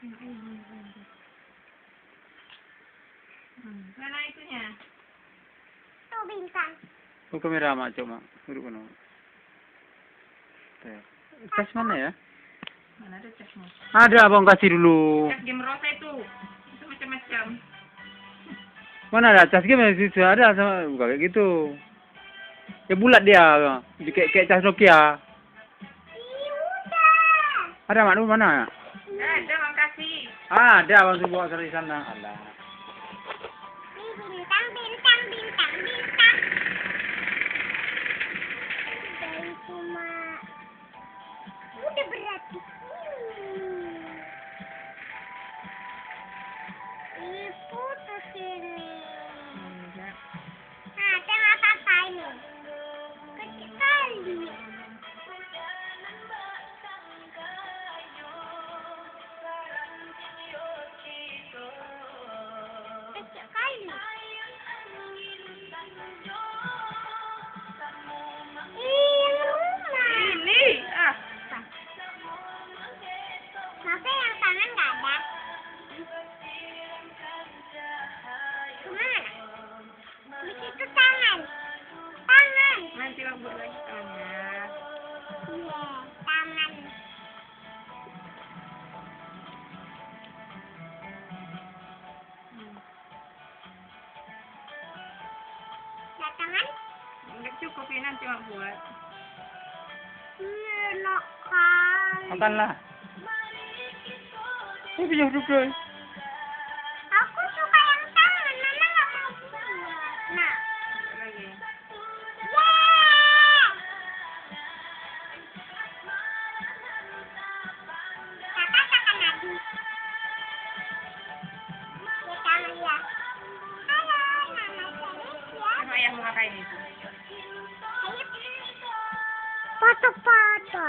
Mana itunya? Tuh bintang. Oh, kamera mak coba. Duduk kono. Cas mana ya? Mana ada casnya? Ada abang kasih dulu. Cas game rosa itu. Itu macam-macam. Mana ada cas game di situ ada sama bukan kayak gitu. Ya bulat dia, kayak cas Nokia. Udah. Ada mak dulu mana? Ada bang kasih. Ada abang tuh bawa dari sana. Alah. Ini bintang. Dari cuma. Udah berarti. Ini putus ini. Enggak. Nah, tengok apa ini? Kecil kali. Kecil kali. Rumah. Ini ah. Masa yang tangan nggak ada? Kemana? Di situ tangan. Tangan. Nanti bang buat lagi tangannya. Iya, tangan. Nah, tangan? Enggak cukup ya nanti bang buat. Enak kali. Makanlah. Ini bisa duduk dulu. Aku suka yang tangan, Mama nggak mau buat. Nah, Lagi. yeay. Kakak akan lagi. Ya tangan ya. Halo, Mama Celestia. Kan ayah mau ngapain itu? Ayo. Foto-foto.